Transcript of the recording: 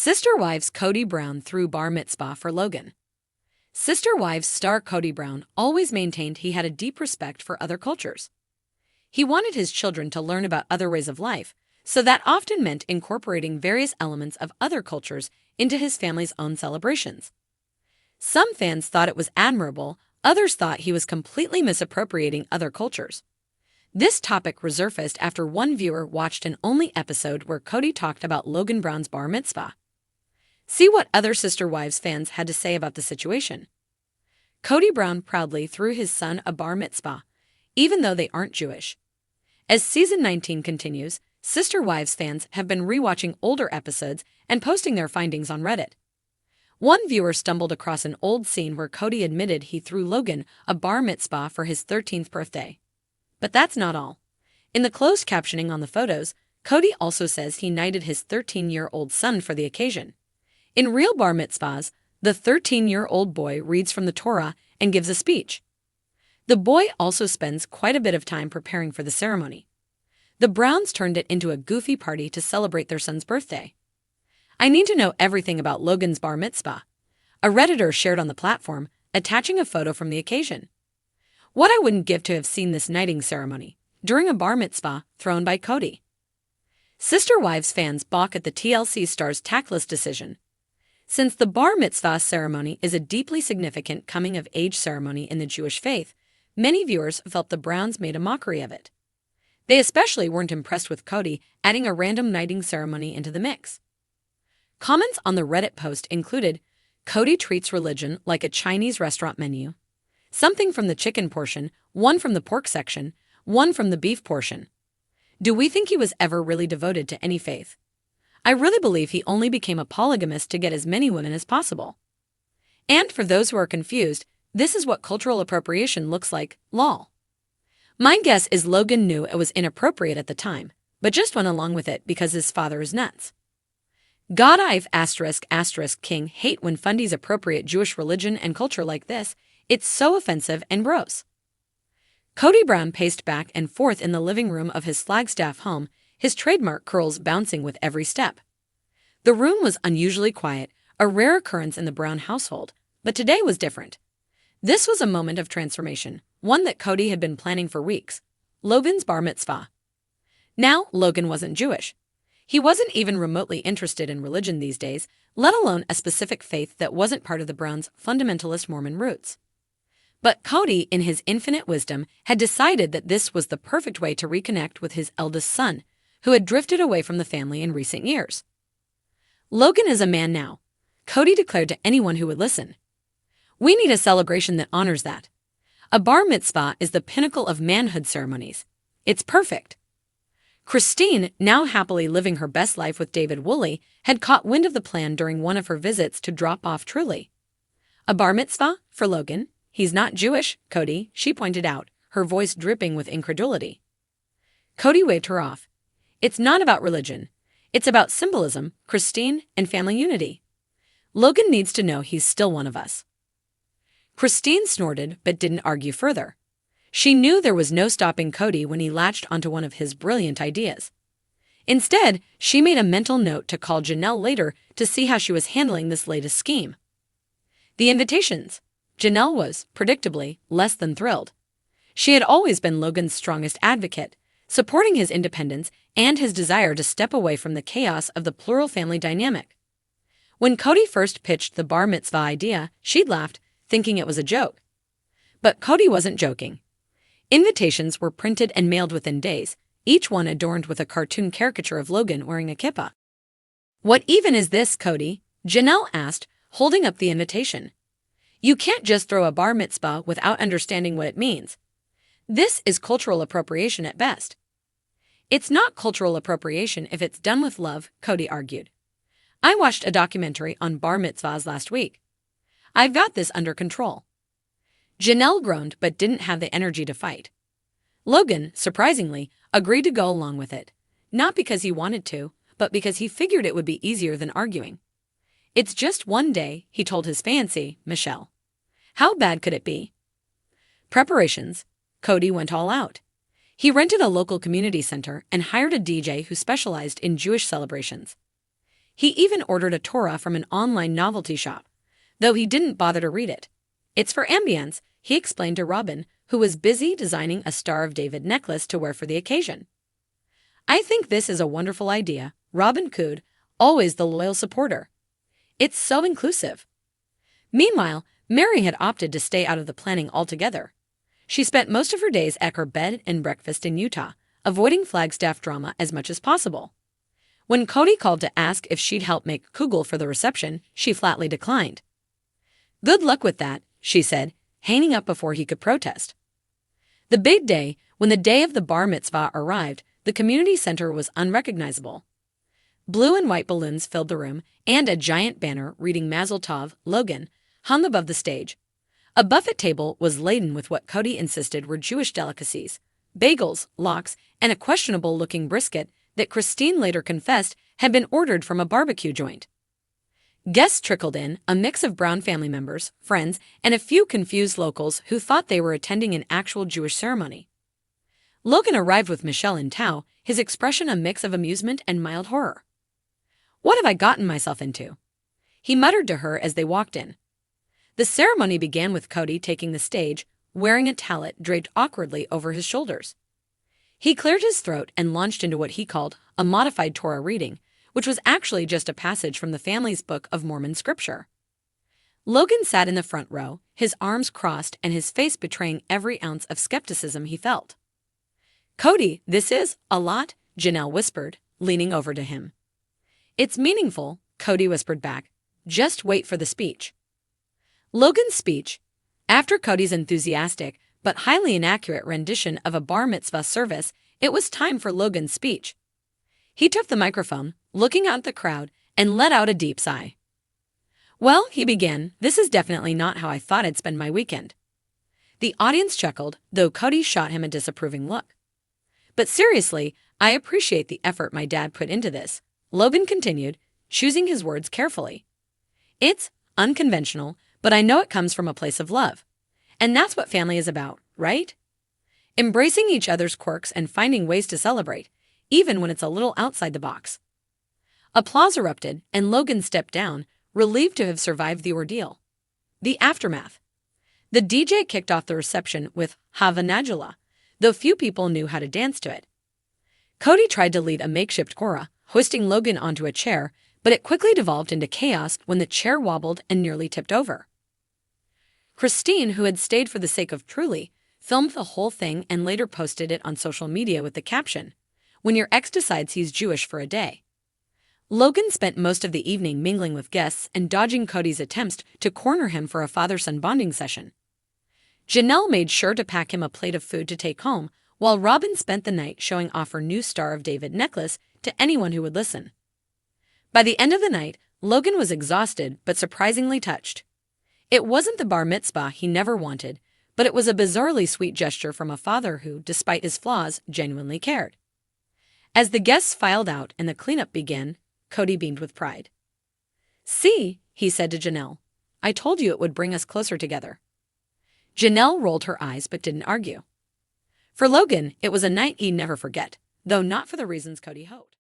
Sister Wives Kody Brown threw bar mitzvah for Logan. Sister Wives star Kody Brown always maintained he had a deep respect for other cultures. He wanted his children to learn about other ways of life, so that often meant incorporating various elements of other cultures into his family's own celebrations. Some fans thought it was admirable, others thought he was completely misappropriating other cultures. This topic resurfaced after one viewer watched an only episode where Kody talked about Logan Brown's bar mitzvah. See what other Sister Wives fans had to say about the situation. Kody Brown proudly threw his son a bar mitzvah, even though they aren't Jewish. As season 19 continues, Sister Wives fans have been rewatching older episodes and posting their findings on Reddit. One viewer stumbled across an old scene where Kody admitted he threw Logan a bar mitzvah for his 13th birthday. But that's not all. In the closed captioning on the photos, Kody also says he knighted his 13-year-old son for the occasion. In real bar mitzvahs, the 13-year-old boy reads from the Torah and gives a speech. The boy also spends quite a bit of time preparing for the ceremony. The Browns turned it into a goofy party to celebrate their son's birthday. I need to know everything about Logan's bar mitzvah, a Redditor shared on the platform, attaching a photo from the occasion. What I wouldn't give to have seen this knighting ceremony during a bar mitzvah thrown by Kody. Sister Wives fans balk at the TLC star's tactless decision. Since the bar mitzvah ceremony is a deeply significant coming-of-age ceremony in the Jewish faith, many viewers felt the Browns made a mockery of it. They especially weren't impressed with Kody adding a random knighting ceremony into the mix. Comments on the Reddit post included, "Kody treats religion like a Chinese restaurant menu. Something from the chicken portion, one from the pork section, one from the beef portion. Do we think he was ever really devoted to any faith? I really believe he only became a polygamist to get as many women as possible." And for those who are confused, this is what cultural appropriation looks like, lol. My guess is Logan knew it was inappropriate at the time, but just went along with it because his father is nuts. God I've *** king hate when fundies appropriate Jewish religion and culture like this. It's so offensive and gross. Kody Brown paced back and forth in the living room of his Flagstaff home, his trademark curls bouncing with every step. The room was unusually quiet, a rare occurrence in the Brown household, but today was different. This was a moment of transformation, one that Kody had been planning for weeks. Logan's bar mitzvah. Now, Logan wasn't Jewish. He wasn't even remotely interested in religion these days, let alone a specific faith that wasn't part of the Browns' fundamentalist Mormon roots. But Kody, in his infinite wisdom, had decided that this was the perfect way to reconnect with his eldest son, who had drifted away from the family in recent years. "Logan is a man now," Kody declared to anyone who would listen. "We need a celebration that honors that. A bar mitzvah is the pinnacle of manhood ceremonies. It's perfect." Cristin, now happily living her best life with David Woolley, had caught wind of the plan during one of her visits to drop off Truly. "A bar mitzvah? For Logan? He's not Jewish, Kody," she pointed out, her voice dripping with incredulity. Kody waved her off. "It's not about religion. It's about symbolism, Cristin, and family unity. Logan needs to know he's still one of us." Cristin snorted but didn't argue further. She knew there was no stopping Kody when he latched onto one of his brilliant ideas. Instead, she made a mental note to call Janelle later to see how she was handling this latest scheme. The invitations. Janelle was, predictably, less than thrilled. She had always been Logan's strongest advocate, supporting his independence and his desire to step away from the chaos of the plural family dynamic. When Kody first pitched the bar mitzvah idea, she'd laughed, thinking it was a joke. But Kody wasn't joking. Invitations were printed and mailed within days, each one adorned with a cartoon caricature of Logan wearing a kippah. "What even is this, Kody?" Janelle asked, holding up the invitation. "You can't just throw a bar mitzvah without understanding what it means. This is cultural appropriation at best." "It's not cultural appropriation if it's done with love," Kody argued. "I watched a documentary on bar mitzvahs last week. I've got this under control." Janelle groaned but didn't have the energy to fight. Logan, surprisingly, agreed to go along with it, not because he wanted to, but because he figured it would be easier than arguing. "It's just one day," he told his fiancée, Michelle. "How bad could it be?" Preparations. Kody went all out. He rented a local community center and hired a DJ who specialized in Jewish celebrations. He even ordered a Torah from an online novelty shop, though he didn't bother to read it. "It's for ambience," he explained to Robin, who was busy designing a Star of David necklace to wear for the occasion. "I think this is a wonderful idea," Robin cooed, always the loyal supporter. "It's so inclusive." Meanwhile, Mary had opted to stay out of the planning altogether. She spent most of her days at her bed and breakfast in Utah, avoiding Flagstaff drama as much as possible. When Kody called to ask if she'd help make kugel for the reception, she flatly declined. "Good luck with that," she said, hanging up before he could protest. The big day, when the day of the bar mitzvah arrived, the community center was unrecognizable. Blue and white balloons filled the room, and a giant banner reading Mazel Tov, Logan, hung above the stage. A buffet table was laden with what Kody insisted were Jewish delicacies: bagels, lox, and a questionable-looking brisket that Cristin later confessed had been ordered from a barbecue joint. Guests trickled in, a mix of Brown family members, friends, and a few confused locals who thought they were attending an actual Jewish ceremony. Logan arrived with Michelle in tow, his expression a mix of amusement and mild horror. "What have I gotten myself into?" he muttered to her as they walked in. The ceremony began with Kody taking the stage, wearing a tallit draped awkwardly over his shoulders. He cleared his throat and launched into what he called a modified Torah reading, which was actually just a passage from the family's Book of Mormon scripture. Logan sat in the front row, his arms crossed and his face betraying every ounce of skepticism he felt. "Kody, this is a lot," Janelle whispered, leaning over to him. "It's meaningful," Kody whispered back. "Just wait for the speech." Logan's speech. After Kody's enthusiastic but highly inaccurate rendition of a bar mitzvah service, it was time for Logan's speech. He took the microphone, looking out at the crowd, and let out a deep sigh. "Well," he began, "this is definitely not how I thought I'd spend my weekend." The audience chuckled, though Kody shot him a disapproving look. "But seriously, I appreciate the effort my dad put into this," Logan continued, choosing his words carefully. "It's unconventional, but I know it comes from a place of love. And that's what family is about, right? Embracing each other's quirks and finding ways to celebrate, even when it's a little outside the box." Applause erupted, and Logan stepped down, relieved to have survived the ordeal. The aftermath. The DJ kicked off the reception with Hava Najula, though few people knew how to dance to it. Kody tried to lead a makeshift chorus, hoisting Logan onto a chair, but it quickly devolved into chaos when the chair wobbled and nearly tipped over. Cristin, who had stayed for the sake of Truly, filmed the whole thing and later posted it on social media with the caption, "When your ex decides he's Jewish for a day." Logan spent most of the evening mingling with guests and dodging Kody's attempts to corner him for a father-son bonding session. Janelle made sure to pack him a plate of food to take home, while Robin spent the night showing off her new Star of David necklace to anyone who would listen. By the end of the night, Logan was exhausted but surprisingly touched. It wasn't the bar mitzvah he never wanted, but it was a bizarrely sweet gesture from a father who, despite his flaws, genuinely cared. As the guests filed out and the cleanup began, Kody beamed with pride. "See," he said to Janelle, "I told you it would bring us closer together." Janelle rolled her eyes but didn't argue. For Logan, it was a night he'd never forget, though not for the reasons Kody hoped.